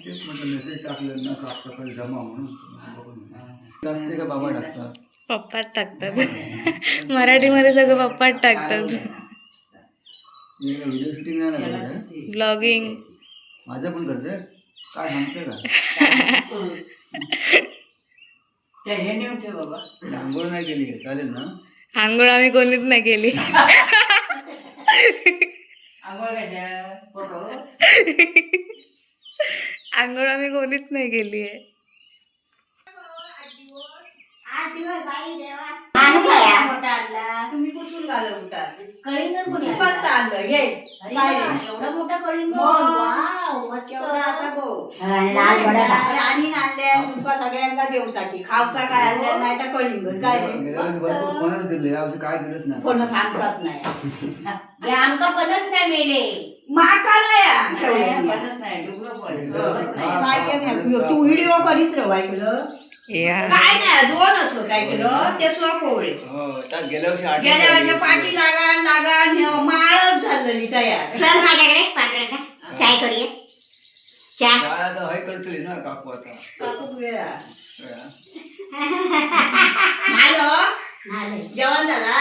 तेच म्हटलं मेसेज टाकलं ना साफसफाई जमा म्हणून टाकते का बाबा टाकतात? पप्पाच टाकतात. मराठीमध्ये सगळं पप्पाच टाकतात. व्हिडिओ शूटिंग नाही ना करत? ब्लॉगिंग माझं पण करते काय सांगते का? आंघोळ नाही केली चालेल ना? आंघोळ आम्ही कोणीच नाही केली. आंघोळ आम्ही कोणीच नाही केली आहे. तुम्ही कुठून घालवता? कळिंगण कोणी पत्ता आणलं घे. एवढा मोठा कळिंगण. वाव, मस्त. राणी आणल्या तुमका सगळ्यांना देऊसाठी खावचा काय आणल्या नाही तर कळिंगण काय कोणच दिले यावर्षी काय दिलंच नाही. कोण सांगतात नाही हे आमका पणच नाही मेले. माका नाही ठेवलं. काय केलं तू व्हिडिओ करीत राहू ऐकलं काय नाही दोन असो काय केलं ते सोपवले हो त्या गेल्या वर्षी गेल्या वर्षी पाठी लागा माळच झालेली तयार चल माझ्याकडे पांढरा चाय करूया चहा काय आता हाय करतली ना काकू आता कापूस वेळा वेळा. नाही जेवण झाला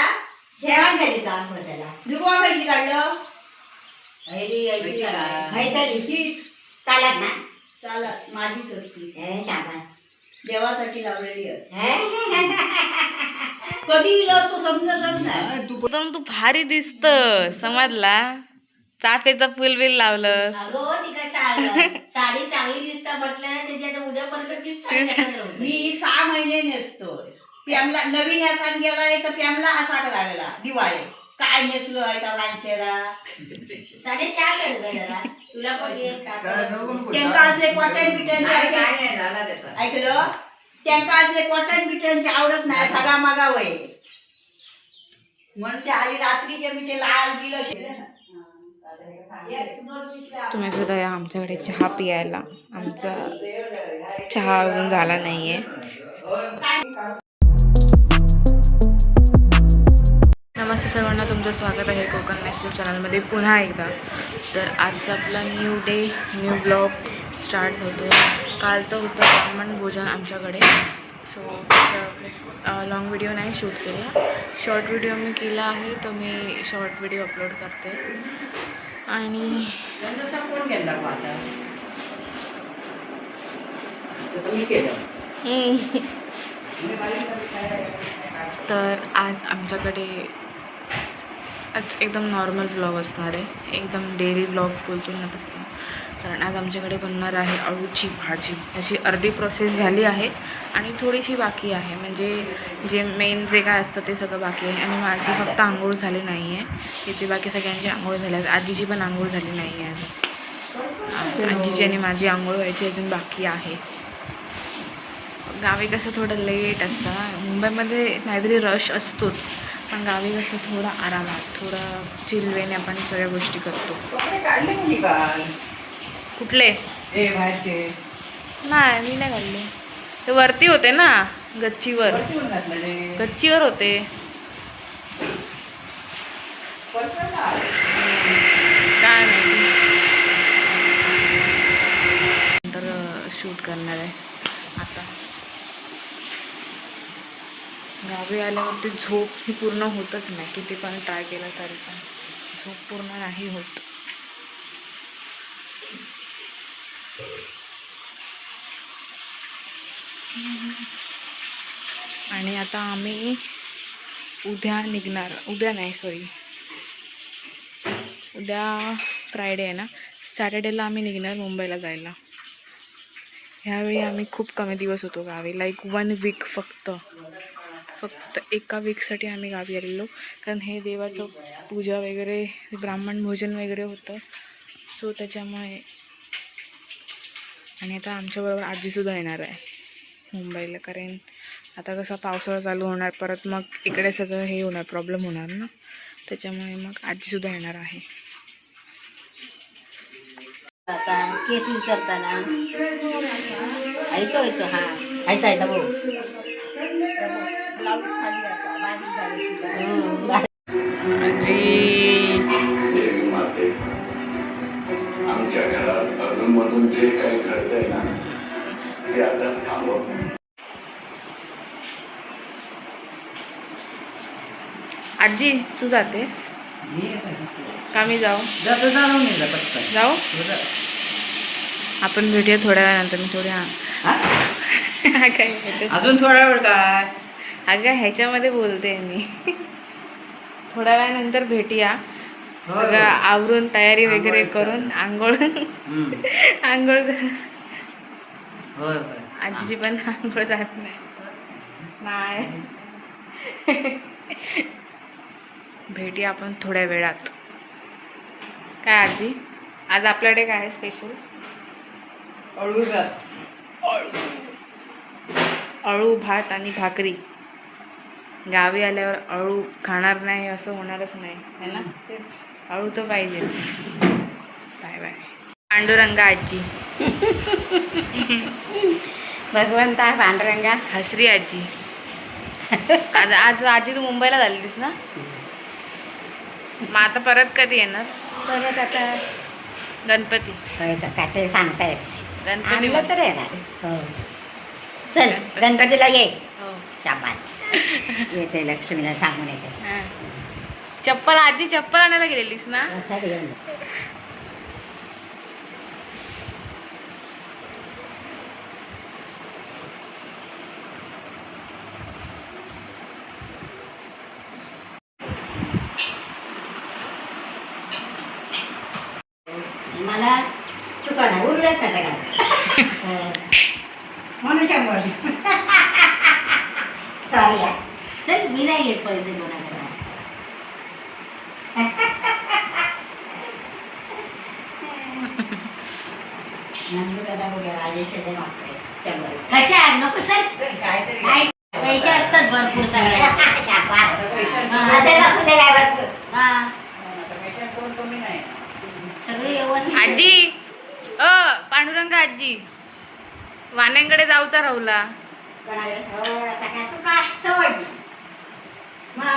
जेवण कधी काम त्याला दुर्वा पैकी काढलं ऐरी करा. तरी ठीक चालत ना चालत माझीच असती शाबास देवासाठी लावलेली आहे कधी इलं तो समजतच नाही नाही, तू एकदम तू भारी दिसत समजला. चाफ्याचं फुल बिल लावलं. अगं ती कशा आलं साडी चांगली दिसता म्हटलं ना त्याची आता उद्यापर्यंत तीच साडी घालत होती. मी 6 महिने नेसतोय प्यामला नवीन यासान गेलाय तर प्यामला असा लागला दिवाळी काय नेसलो आहे का माणसेला साडे चहा कर गं जरा. तुला पण ये काय नको नको. त्यांका असले कॉटन बिटन ऐकलं त्यांका असले कॉटन बिटनचे आवडत नाही सगळा मागा वय म्हणून ते आली रात्रीचे मी ते लाल दिलं तुम्ही सुद्धा या आमच्याकडे चहा पियायला. आमचा चहा अजून झाला नाहीये. नमस्ते सर्वांना, तुमचं स्वागत आहे कोकण नॅशनल चॅनलमध्ये पुन्हा एकदा. तर आजचा आपला new day new blog start होतो. काल तर होतं ब्राह्मण भोजन आमच्याकडे, सो त्याचा लॉंग व्हिडिओ नाही शूट केला. शॉर्ट व्हिडिओ मी केला आहे, तो मी शॉर्ट व्हिडिओ अपलोड करते. आणि कोण गेला आता तर आज आमच्याकडे आज एकदम नॉर्मल व्लॉग असणार आहे, एकदम डेली व्लॉग बोलतो ना तसं. कारण आज आमच्याकडे बनणार आहे अळूची भाजी. त्याची अर्धी प्रोसेस झाली आहे आणि थोडीशी बाकी आहे. म्हणजे जे मेन जे काय असतं ते सगळं बाकी आहे. आणि माझी फक्त आंघोळ झाली नाही आहे, तिथे बाकी सगळ्यांची आंघोळ झाली आहे. आजीची पण आंघोळ झाली नाही आहे अजून. आजीची आणि माझी आंघोळ व्हायची अजून बाकी आहे. गावी कसं थोडं लेट असतं, मुंबईमध्ये नाहीतरी रश असतोच, पण गावी कसं थोडं आरामात थोडं चिलवेने आपण सगळ्या गोष्टी करतो. काढले कोणी काल कुठले? बाहेरचे नाही, मी नाही काढले. ते वरती होते ना, गच्चीवर घातलं गच्चीवर होते. काय माहिती. नंतर शूट करणार आहे. आता गावी आल्यावरती झोप ही पूर्ण होतच नाही, किती पण ट्राय केलं तरी पण झोप पूर्ण नाही होत. आणि आता आम्ही उद्या निघणार. उद्या नाही, सॉरी, उद्या फ्रायडे आहे ना, सॅटर्डेला आम्ही निघणार मुंबईला जायला. ह्यावेळी आम्ही खूप कमी दिवस होतो गावी, लाईक 1 वीक फक्त एका वीकसाठी आम्ही गावी आलेलो. कारण हे देवाचं पूजा वगैरे ब्राह्मण भोजन वगैरे होतं, सो त्याच्यामुळे. आणि आता आमच्याबरोबर आजीसुद्धा येणार आहे मुंबईला. कारण आता कसं पावसाळा चालू होणार, परत मग इकडे सगळं हे होणार, प्रॉब्लेम होणार ना, त्याच्यामुळे मग आजीसुद्धा येणार आहे. आता केस विचारताना ऐकतो येतो. हा ऐका भाऊ. आजी आमच्या घरात मधून जे काही घडतंय ना ते आता थांबव. आजी तू जातेस का मी जाऊ? जातो जाऊ मी पटकन जाऊ आपण भेटूया थोड्या वेळानंतर. मी थोडी काय अजून थोडा वेळ काय अगं ह्याच्यामध्ये बोलते मी. थोड्या वेळानंतर भेटूया. सगळं आवरून तयारी वगैरे करून आंघोळ आंघोळ कर. होय आजी पण आंघोळ जात नाही. भेटूया आपण थोड्या वेळात. काय आजी आज आपल्याकडे काय आहे स्पेशल? अळू भात आणि भाकरी. गावी आल्यावर अळू खाणार नाही असं होणारच नाही है ना. अळू तर पाहिजेच. बाय बाय पांडुरंगा आजी. भगवंता पांडुरंगा. हसरी आजी. आज आज आजी तू मुंबईला झालीस ना. मग आता परत कधी येणार? परत आता गणपती. काय सांगता येत गणपती आणलं तर येणार. हो चल गणपतीला ये. हो. शाबास. येते लक्ष्मीला सांगून येते. हा. चप्पल आजी चप्पल आणायला गेलेलीस ना. असं घेऊन ये. मला चुका नाही उरलेत ना त्या म्हणून 100. सॉरी यार. चल मी नाही घेत पैसे कोणाचं. नंदुदादा बघा राजेश्वर मागतोय 100. कशा नको चल. काहीतरी काय पैसे असतात भरपूर सगळ्या. शाबास. असेच असू दे काय भरपूर. हा कोण कमी नाही. सगळे व्यवस्थित. आजी पांडुरंगा आजी वाण्यांकडे जाऊचा राहुला. हो आता काय तू का सवड मग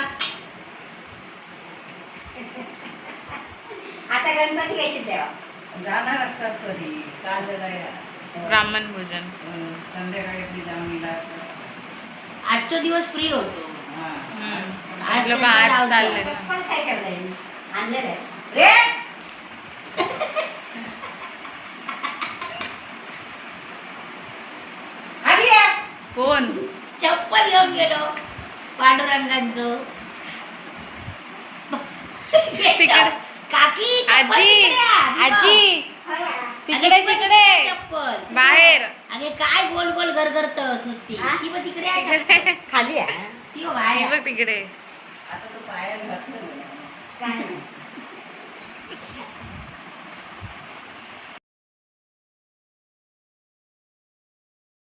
आता गणपती कशी देवा जाणार असतास कधी काल त्याला ब्राह्मण भोजन. संध्याकाळी आपली जाऊन आजचा दिवस फ्री होतो. आज लोक आज चालले. पण काय ठेवलंय आणलेलं आहे. रे आली ये. कोण? चप्पल घेऊन गेलो पांडुरंगांचं. तिकडे काकी चप्पल आजी तिकडे आण. आजी तिकडे अगे, तिकडे चप्पल बाहेर. अगे काय गोल गोल गरगरतस नुसती. हा? ती मग तिकडे आहे चप्पल. खाली आहे ती हे बाहेर. बघ तिकडे. आता तो पायात घातलं. काय नाही.